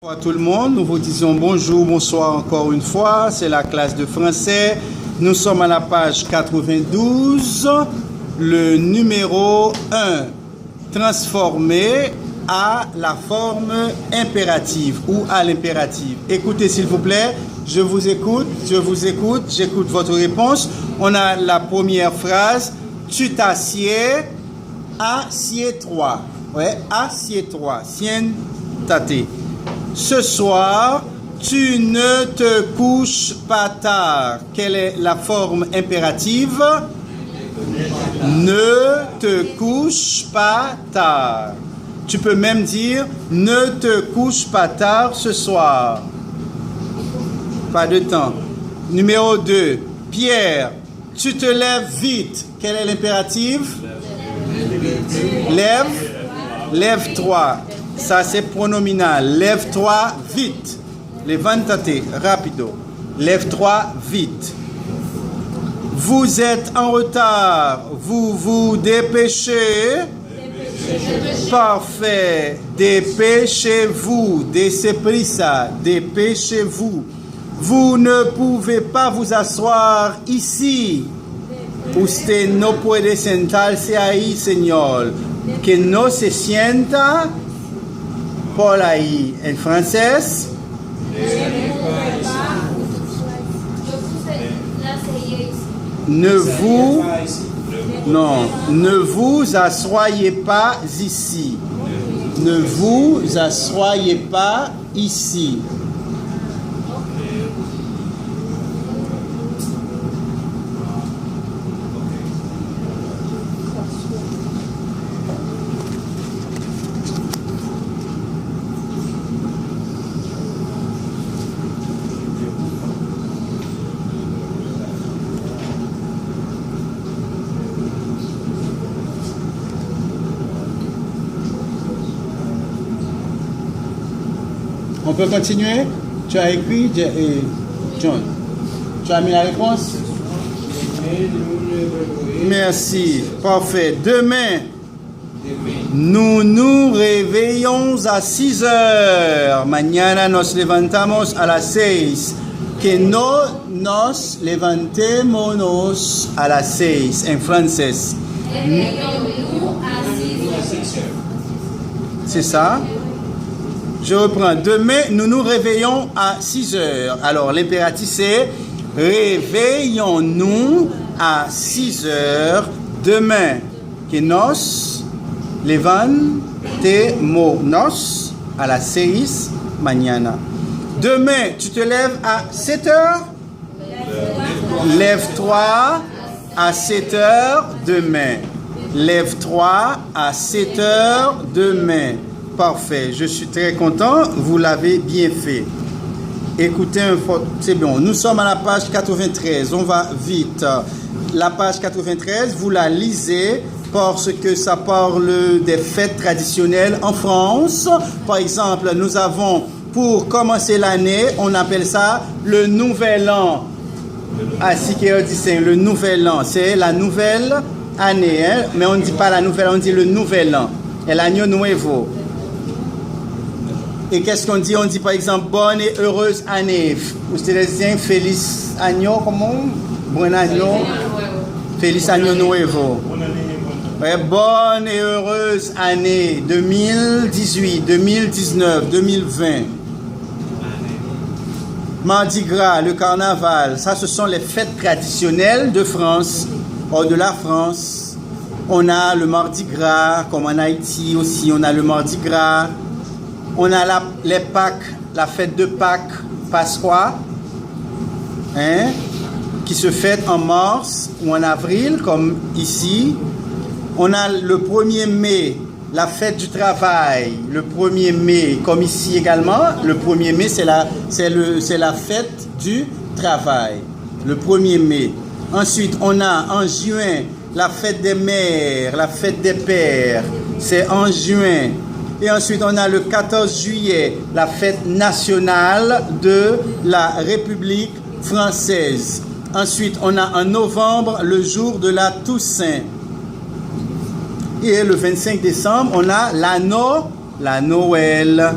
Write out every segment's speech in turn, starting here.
Bonjour à tout le monde, nous vous disons bonjour, bonsoir encore une fois, c'est la classe de français. Nous sommes à la page 92, le numéro 1, transformer à la forme impérative ou à l'impérative. Écoutez s'il vous plaît, je vous écoute, j'écoute votre réponse. On a la première phrase, tu t'assieds, assieds-toi. Ouais, assieds-toi, siéntate. Ce soir, tu ne te couches pas tard. Quelle est la forme impérative? Ne te couche pas tard. Tu peux même dire ne te couche pas tard ce soir. Pas de temps. Numéro 2. Pierre, tu te lèves vite. Quel est l'impératif? Lève-toi. Ça, c'est pronominal. Lève-toi vite. Levantate, rapido. Lève-toi vite. Vous êtes en retard. Vous vous dépêchez. Parfait. Dépêchez-vous. Deprisa. Dépêchez-vous. Vous ne pouvez pas vous asseoir ici. Usted no puede sentarse ahí, señor. Que no se sienta por ahí. En francés. Ne vous assoyez pas ici. Ne vous assoyez pas ici. On peut continuer? Tu as écrit, John. Tu as mis la réponse? Merci. Parfait. Demain, nous nous réveillons à 6 heures. Mañana nos levantamos a las 6. Que no nos levantemos a las 6. En francés. C'est ça? Je reprends. Demain, nous nous réveillons à 6 heures. Alors, l'impératif, c'est réveillons-nous à 6 heures demain. Que nos levantemos a las 6 mañana. Demain, tu te lèves à 7 heures? Lève-toi à 7 heures demain. Lève-toi à 7 heures demain. Parfait, je suis très content, vous l'avez bien fait. Écoutez, c'est bon, nous sommes à la page 93, on va vite. La page 93, vous la lisez parce que ça parle des fêtes traditionnelles en France. Par exemple, nous avons, pour commencer l'année, on appelle ça le Nouvel An. Así que dicen, le Nouvel An, c'est la nouvelle année, hein? Mais on ne dit pas la nouvelle, on dit le Nouvel An, el Año Nuevo. Et qu'est-ce qu'on dit? On dit par exemple bonne et heureuse année. Ustedes dicen feliz año, comment? Buen año. Feliz año nuevo. Ouais, bonne et heureuse année 2018, 2019, 2020. Mardi Gras, le carnaval, ça ce sont les fêtes traditionnelles de France, hors de la France. On a le Mardi Gras, comme en Haïti aussi, on a le Mardi Gras. On a les Pâques, la fête de Pâques, Pasqua, hein, qui se fête en mars ou en avril, comme ici. On a le 1er mai, la fête du travail, le 1er mai, comme ici également. Le 1er mai, c'est la fête du travail, le 1er mai. Ensuite, on a en juin la fête des mères, la fête des pères, c'est en juin. Et ensuite, on a le 14 juillet, la fête nationale de la République française. Ensuite, on a en novembre le jour de la Toussaint. Et le 25 décembre, on a la Noël.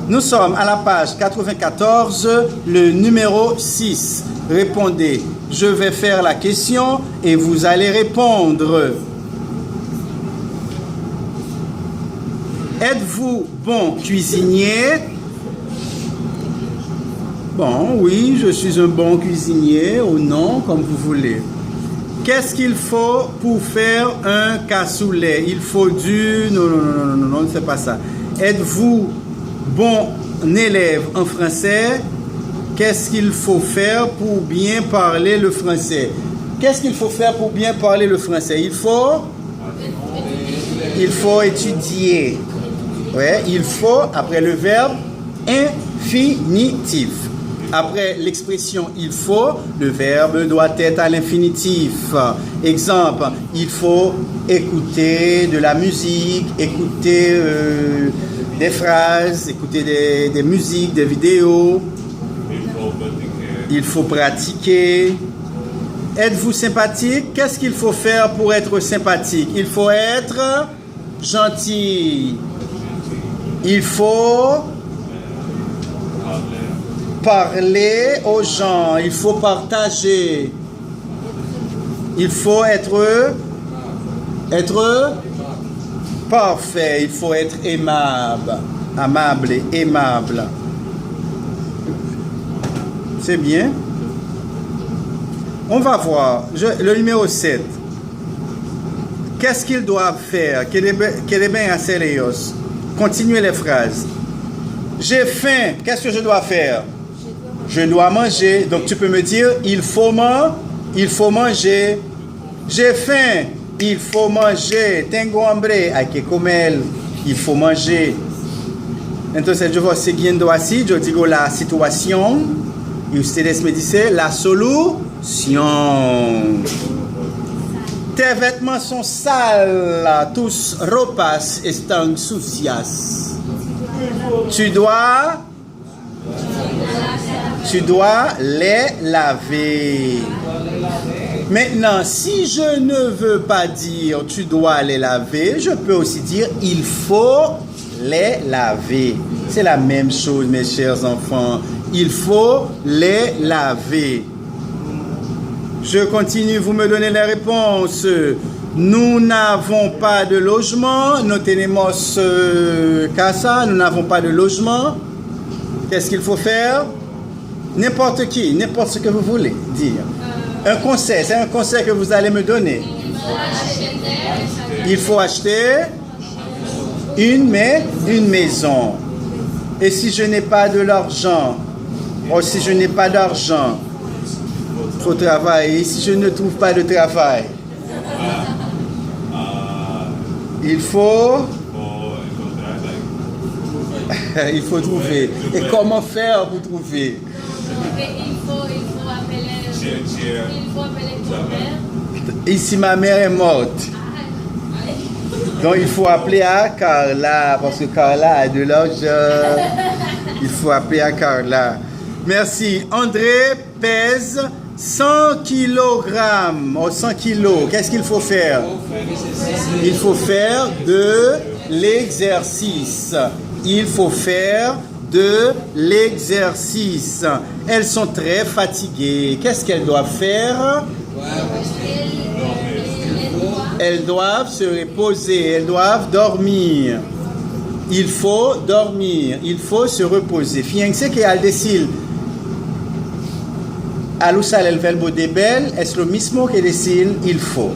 Nous sommes à la page 94, le numéro 6. Répondez. Je vais faire la question et vous allez répondre. Êtes-vous bon cuisinier? Bon, oui, je suis un bon cuisinier ou non, comme vous voulez. Qu'est-ce qu'il faut pour faire un cassoulet? Il faut du... Non, c'est pas ça. Êtes-vous bon élève en français? Qu'est-ce qu'il faut faire pour bien parler le français? Qu'est-ce qu'il faut faire pour bien parler le français? Il faut étudier. Ouais, il faut, après le verbe, infinitif. Après l'expression il faut, le verbe doit être à l'infinitif. Exemple, il faut écouter de la musique, écouter des phrases, écouter des musiques, des vidéos. Il faut pratiquer. Êtes-vous sympathique? Qu'est-ce qu'il faut faire pour être sympathique? Il faut être gentil. Il faut parler aux gens. Il faut partager. Il faut être parfait. Il faut être aimable. Amable et aimable. C'est bien. On va voir. Le numéro 7. Qu'est-ce qu'ils doivent faire? Quel est bien assez léos? Continuez les phrases. J'ai faim. Qu'est-ce que je dois faire? Je dois manger. Donc tu peux me dire, il faut manger. J'ai faim. Il faut manger. Tengo hambre. Hay que comer. Il faut manger. Entonces yo vou seguindo así. Yo digo la situación. Y ustedes me dicen la solución. Tes vêtements sont sales. Tus ropas están sucias. Tu dois les laver. Maintenant, si je ne veux pas dire tu dois les laver, je peux aussi dire il faut les laver. C'est la même chose, mes chers enfants. Il faut les laver. Je continue, vous me donnez les réponses. Nous n'avons pas de logement. No tenemos casa. Nous n'avons pas de logement. Qu'est-ce qu'il faut faire? N'importe qui, n'importe ce que vous voulez dire. Un conseil, c'est un conseil que vous allez me donner. Il faut acheter une maison. Et si je n'ai pas de l'argent, ou si je n'ai pas d'argent, il faut travailler. Et si je ne trouve pas de travail, il faut trouver. Et comment faire pour trouver? Il faut appeler ton père. Ici, ma mère est morte. Donc, il faut appeler à Carla, parce que Carla a de l'argent. Il faut appeler à Carla. Merci. André pèse 100 kilogrammes, ou 100 kilos. Qu'est-ce qu'il faut faire? Il faut faire de l'exercice. Il faut faire de l'exercice. Elles sont très fatiguées. Qu'est-ce qu'elles doivent faire? Elles doivent se reposer. Elles doivent dormir. Il faut dormir. Il faut se reposer. Fíjense que al decir al usar el verbo deber es lo mismo que decir il faut.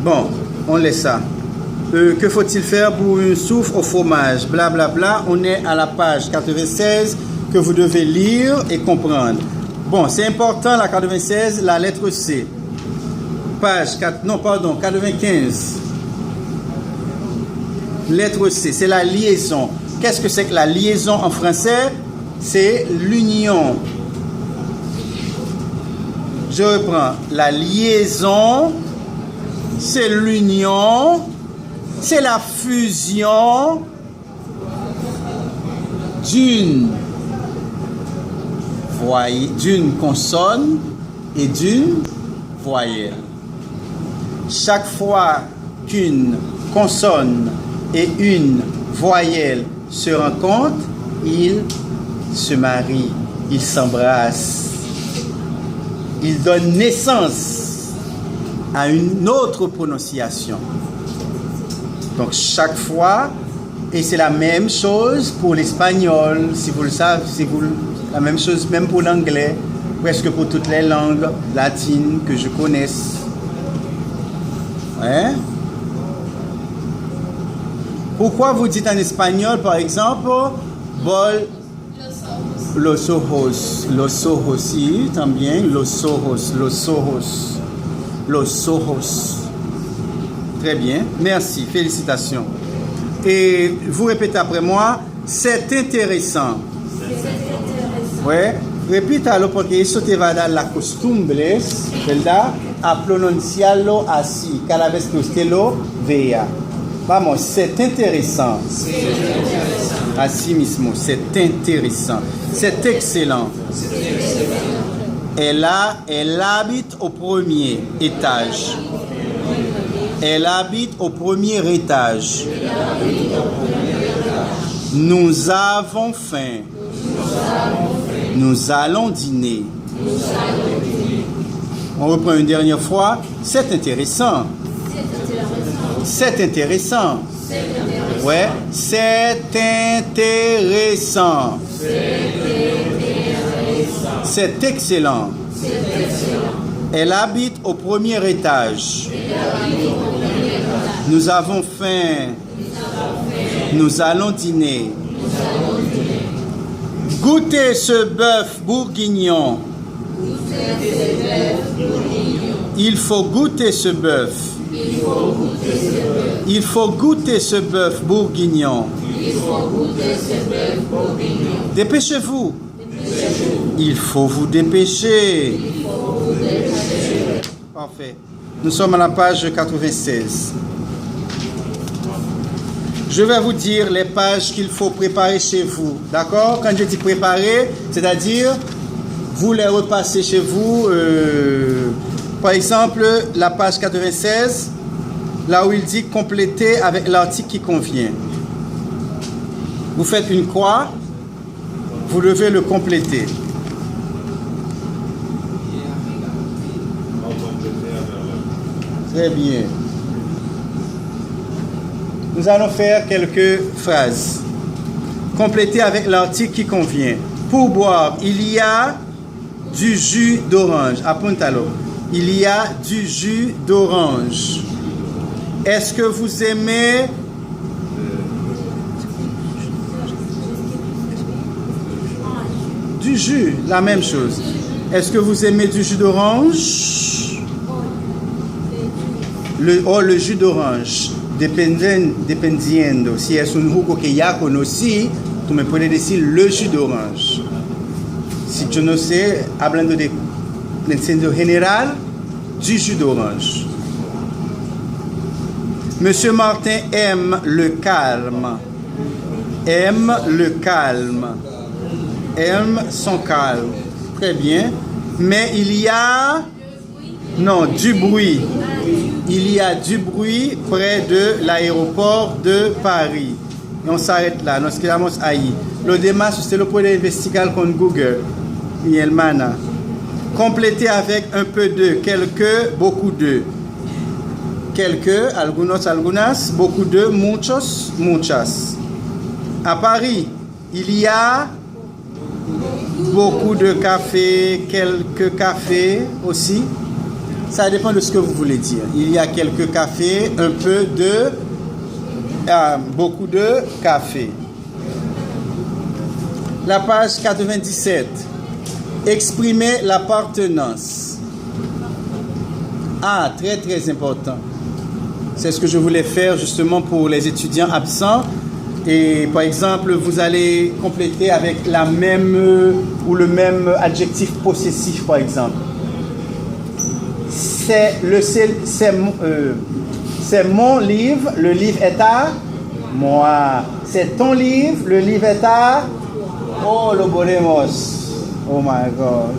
Bon, on laisse ça. Que faut-il faire pour une souffle au fromage? Blablabla. Bla, bla. On est à la page 96 que vous devez lire et comprendre. Bon, c'est important la 96, la lettre C. Page 95. Lettre C, c'est la liaison. Qu'est-ce que c'est que la liaison en français? C'est l'union. Je reprends. La liaison, c'est l'union. C'est la fusion d'une consonne et d'une voyelle. Chaque fois qu'une consonne et une voyelle se rencontrent, ils se marient, ils s'embrassent, ils donnent naissance à une autre prononciation. Donc chaque fois, et c'est la même chose pour l'espagnol, si vous le savez, la même chose même pour l'anglais, presque pour toutes les langues latines que je connaisse. Ouais. Pourquoi vous dites en espagnol, par exemple, bol, los ojos, sí, también, los ojos. Très bien, merci, félicitations. Et vous répétez après moi, c'est intéressant. Ouais, repítalo porque eso te va a dar la costumbre, ¿verdad? A pronunciarlo así, cada vez que usted lo vea. Vamos, c'est intéressant. Así mismo, c'est intéressant. C'est excellent. Elle habite au premier étage. Elle habite au premier étage. Nous avons faim. Nous allons dîner. On reprend une dernière fois. C'est intéressant. C'est intéressant. Ouais, c'est intéressant. C'est excellent. Elle habite au premier étage. Nous avons faim. Nous allons dîner. Goûtez ce bœuf bourguignon. Il faut goûter ce bœuf. Il faut goûter ce bœuf bourguignon. Dépêchez-vous. Il faut vous dépêcher. Parfait. Nous sommes à la page 96. Je vais vous dire les pages qu'il faut préparer chez vous. D'accord? Quand je dis préparer, c'est-à-dire vous les repassez chez vous. Par exemple, la page 96, là où il dit compléter avec l'article qui convient. Vous faites une croix, vous devez le compléter. Très bien. Nous allons faire quelques phrases. Compléter avec l'article qui convient. Pour boire, il y a du jus d'orange. Apuntalo. Il y a du jus d'orange. Est-ce que vous aimez du jus? La même chose. Est-ce que vous aimez du jus d'orange? Le jus d'orange. Dependiendo. Si es un jugo que ya conocí, tú me puedes decir le jus d'orange. Si yo no sé, hablando de sentido general, du jus d'orange. Monsieur Martin aime le calme. Aime le calme. Aime son calme. Très bien. Mais il y a... Non, du bruit. Il y a du bruit près de l'aéroport de Paris. Et on s'arrête là. Nos quedamos ahí. Lo demás, usted lo puede investigar con Google. Mi hermana. Compléter avec un peu de, quelques, beaucoup de. Quelques, algunos, algunas, beaucoup de, muchos, muchas. À Paris, il y a beaucoup de cafés, quelques cafés aussi. Ça dépend de ce que vous voulez dire. Il y a quelques cafés, un peu de, beaucoup de café. La page 97. Exprimer l'appartenance. Ah, très très important. C'est ce que je voulais faire justement pour les étudiants absents. Et par exemple, vous allez compléter avec la même ou le même adjectif possessif, par exemple. C'est mon livre, le livre est à moi. C'est ton livre, le livre est à... Oh, lo podemos. Oh my God.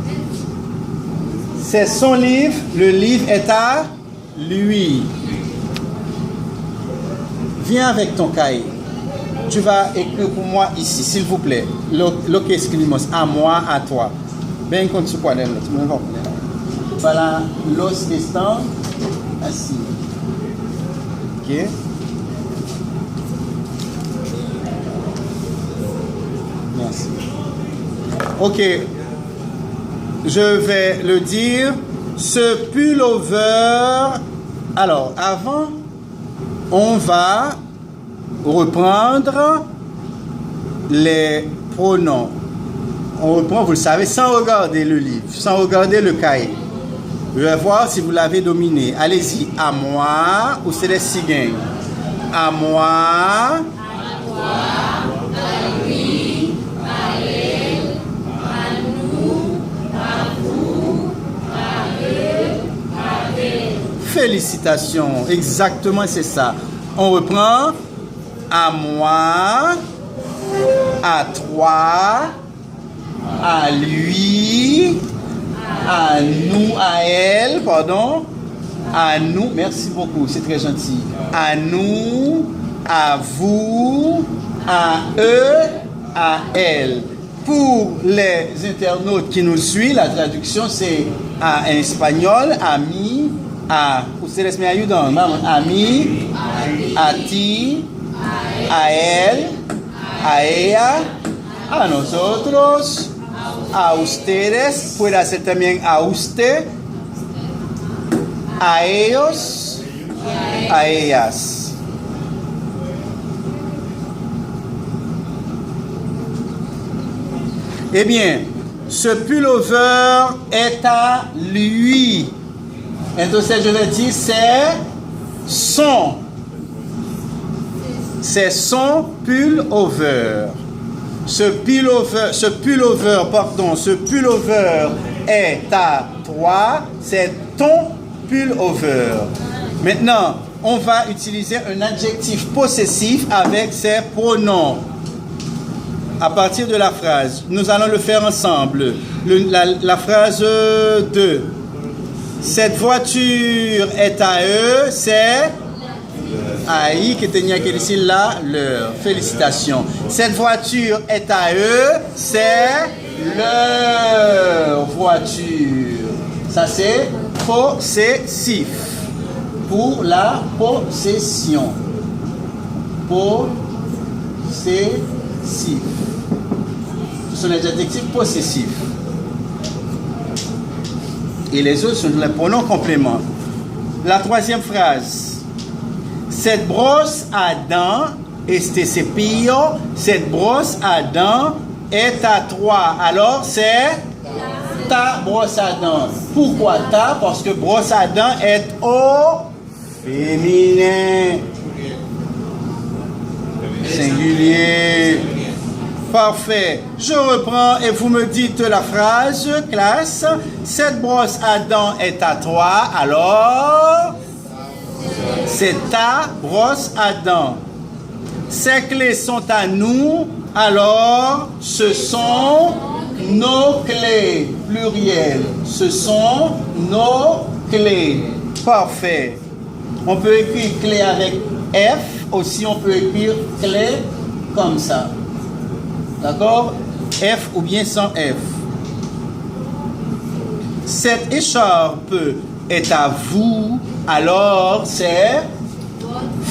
C'est son livre, le livre est à lui. Viens avec ton cahier. Tu vas écrire pour moi ici, s'il vous plaît. Lo que escribimos, à moi, à toi. Ven con su cuaderno. Voilà, los que están así. Ok. Merci. Ok. Je vais le dire. Ce pullover. Alors, avant, on va reprendre les pronoms. On reprend, vous le savez, sans regarder le livre, sans regarder le cahier. Je vais voir si vous l'avez dominé. Allez-y. À moi, ou c'est les cigales. À moi. À toi, à lui, à elle, à nous, à vous, à eux, à elle. Félicitations. Exactement, c'est ça. On reprend. À moi, à toi, à lui, à nous, à elle, pardon, à nous, merci beaucoup, c'est très gentil, à nous, à vous, à eux, à elle. Pour les internautes qui nous suivent, la traduction c'est en espagnol, ami, a, ustedes me ayudan, vamos, a mí, a ti, a él, a ella, a nosotros, a ustedes, puede ser también a usted, a ellos, a ellas. Eh bien, ce pullover est à lui. Entonces je vais dire c'est son. C'est son pullover. Ce pullover est à toi, c'est ton pullover. Maintenant, on va utiliser un adjectif possessif avec ses pronoms. À partir de la phrase, nous allons le faire ensemble. La phrase 2. Cette voiture est à eux, c'est Aïe, que tenía que decir là, leur. Félicitations. Cette voiture est à eux, c'est leur voiture. Ça c'est possessif. Pour la possession. Possessif. Ce sont les adjectifs possessifs. Et les autres sont les pronoms compléments. La troisième phrase. Cette brosse à dents, este cepillo, cette brosse à dents est à toi. Alors c'est ta brosse à dents. Pourquoi ta? Parce que brosse à dents est au féminin. Singulier. Parfait. Je reprends et vous me dites la phrase, classe. Cette brosse à dents est à toi. Alors, c'est ta brosse à dents. Ces clés sont à nous. Alors, ce sont nos clés. Pluriel. Ce sont nos clés. Parfait. On peut écrire clé avec F. Aussi, on peut écrire clé comme ça. D'accord? F ou bien sans F. Cette écharpe est à vous, alors c'est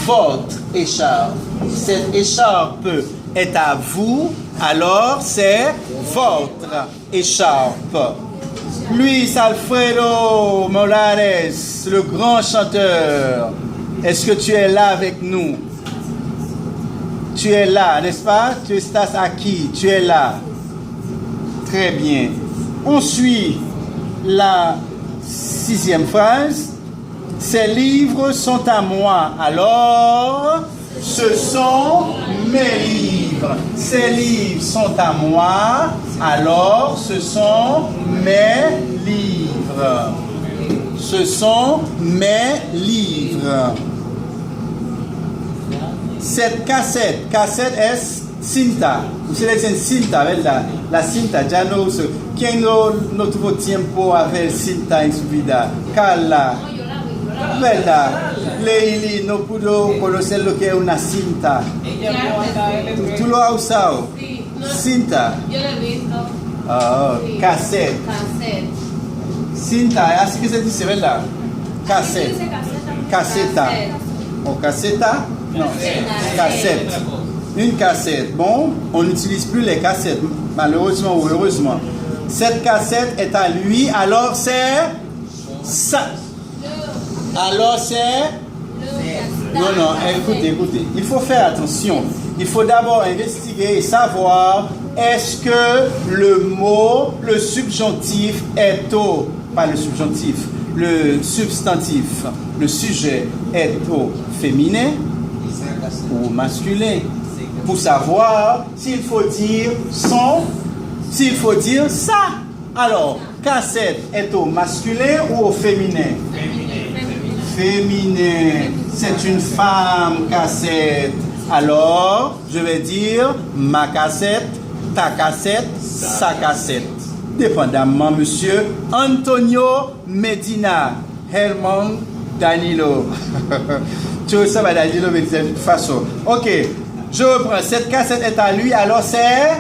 votre écharpe. Cette écharpe est à vous, alors c'est votre écharpe. Luis Alfredo Morales, le grand chanteur, est-ce que tu es là avec nous? Tu es là, n'est-ce pas? Tu estás aquí, tu es là. Très bien. On suit la sixième phrase. Ces livres sont à moi. Alors, ce sont mes livres. Ces livres sont à moi. Alors, ce sont mes livres. Ce sont mes livres. Cette cassette es cinta. Ustedes dicen cinta, ¿verdad? La cinta, ya no uso. ¿Quién no tuvo tiempo a ver cinta en su vida? Carla. Bella, lei non può conoscere lo che è una cinta. Tu lo hai usato? Sí, no, Cinta. yo lo he visto. Oh, Sí. cassette. Cassette. Cinta, assim que você disse, bella. Cassette. Dice caseta. Cassetta. Oh, cassetta? Non, cassette. Une cassette. Bon, on n'utilise plus les cassettes, malheureusement ou heureusement. Cette cassette est à lui, alors c'est ça. Alors c'est... Non, non, écoutez. Il faut faire attention. Il faut d'abord investiguer et savoir est-ce que le mot, le subjonctif est au... Pas le subjonctif, le substantif, le sujet est au féminin ou masculin. Pour savoir s'il faut dire son, s'il faut dire ça. Alors, cassette est au masculin ou au féminin? Féminin. C'est une femme cassette. Alors, je vais dire ma cassette, ta cassette, sa cassette. Dépendamment, monsieur Antonio Medina, Herman Danilo. Tu sais, Danilo me disait de toute façon. Ok, je reprends. Cette cassette est à lui, alors c'est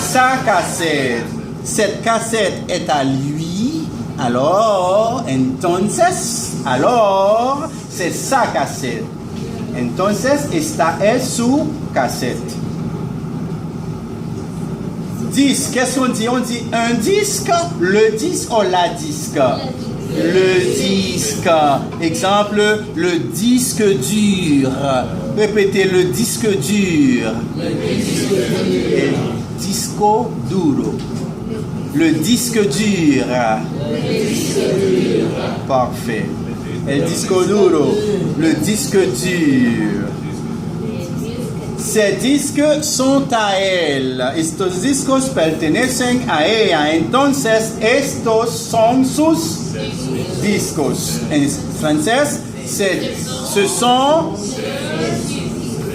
sa cassette. Cette cassette est à lui, alors, entonces, alors, c'est sa cassette. Entonces, esta es su cassette. Disque, qu'est-ce qu'on dit? On dit un disque, le disque ou la disque? Le disque. Exemple, le disque dur. Répétez, le disque dur. El disco duro. Le disque dur. Parfait. El disco duro. Le disque dur. Ces disques sont a él. Estos discos pertenecen a ella. Entonces, estos son sus discos. En français, ce sont...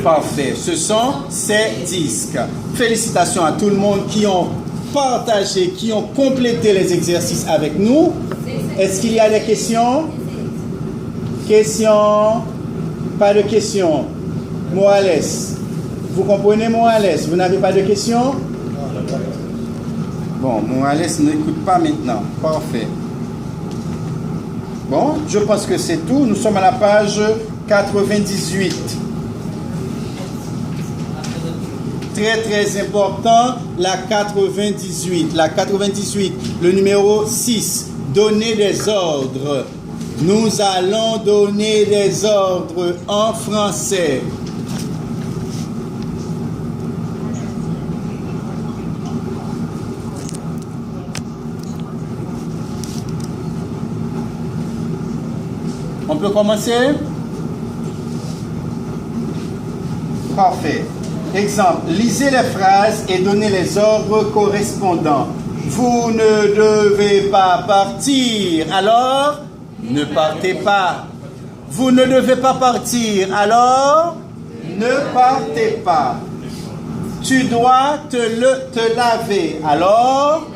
Parfait. Ce sont ces disques. Félicitations à tout le monde qui ont partagé, qui ont complété les exercices avec nous. Est-ce qu'il y a des questions? Questions? Pas de questions. Morales. Vous comprenez Morales? Vous n'avez pas de questions? Bon, Morales n'écoute pas maintenant. Parfait. Bon, je pense que c'est tout. Nous sommes à la page 98. Très, très important, la 98. La 98, le numéro 6. Donner des ordres. Nous allons donner des ordres en français. On peut commencer? Parfait. Exemple, lisez les phrases et donnez les ordres correspondants. Vous ne devez pas partir, alors ne partez pas. Vous ne devez pas partir, alors ne partez pas. Tu dois te laver, alors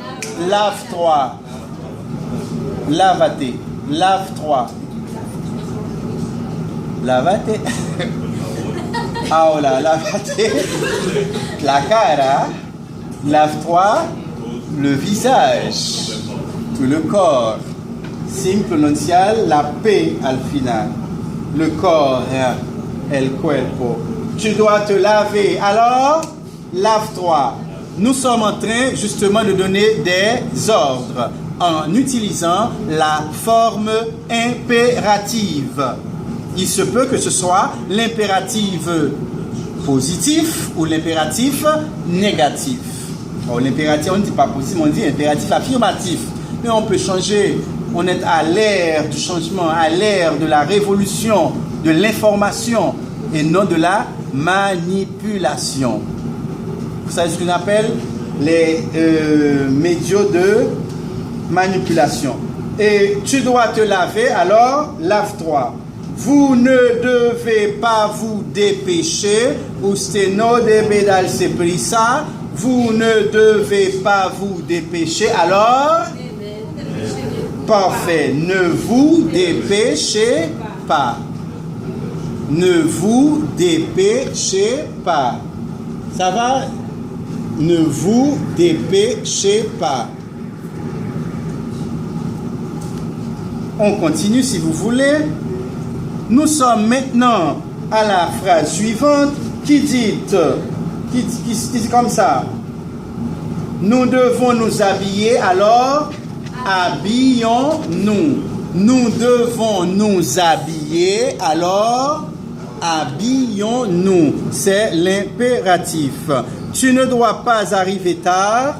lave-toi. Lavate, lave-toi. Lavate. Ahora, lavate la cara, lave-toi le visage, tout le corps. Sin pronunciar la P al final. Le corps, el cuerpo. Tu dois te laver, alors lave-toi. Nous sommes en train justement de donner des ordres en utilisant la forme impérative. Il se peut que ce soit l'impératif positif ou l'impératif négatif. Or, l'impératif, on ne dit pas possible, on dit impératif affirmatif. Mais on peut changer. On est à l'ère du changement, à l'ère de la révolution, de l'information et non de la manipulation. Vous savez ce qu'on appelle les médias de manipulation. Et tu dois te laver, alors lave-toi. Vous ne devez pas vous dépêcher. Usted no debe darse prisa. Vous ne devez pas vous dépêcher. Alors, Parfait. Ne vous dépêchez pas. Ne vous dépêchez pas. Ça va? Ne vous dépêchez pas. On continue si vous voulez. Nous sommes maintenant à la phrase suivante qui dit comme ça. Nous devons nous habiller, alors habillons-nous. Nous devons nous habiller, alors habillons-nous. C'est l'impératif. Tu ne dois pas arriver tard.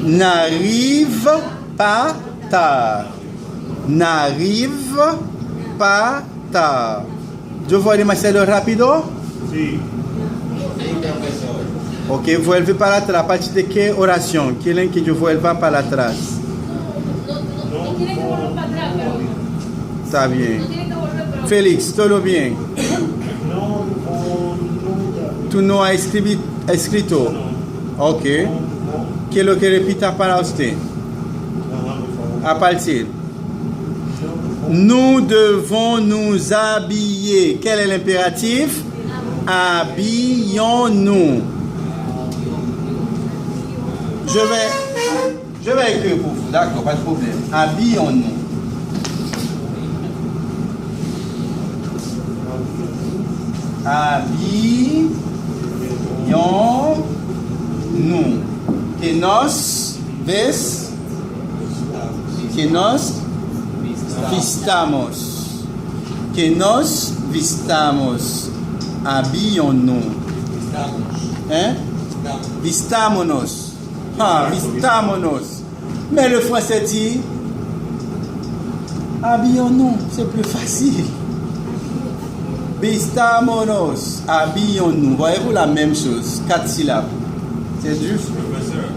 N'arrive pas tard. N'arrive pas tard. Yo voy demasiado rápido. Sí. Ok, vuelve para atrás. A partir de qué oración? ¿Quieren que yo vuelva para atrás? No tiene que volver para atrás, pero Está bien. no tiene que volver, pero Félix, todo bien. No, nunca. Tú no has escrito. Ok. Quiero que repita para usted. A partir. Nous devons nous habiller. Quel est l'impératif? Habillons-nous. Je vais écrire pour vous. D'accord, pas de problème. Habillons-nous. Habillons-nous. Que nos vistamos. Que nos vistamos. Habillons-nous. Hein? Vistámonos. Ah, vistámonos. Mais le français dit habillons-nous. C'est plus facile. Vistámonos. Habillons-nous. Voyez-vous la même chose? 4 syllabes. C'est juste. Professeur,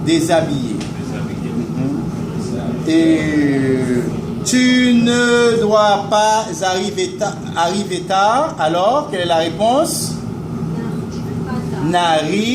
Déshabillé. déshabillé. Et tu ne dois pas arriver tard. Alors, quelle est la réponse? N'arrive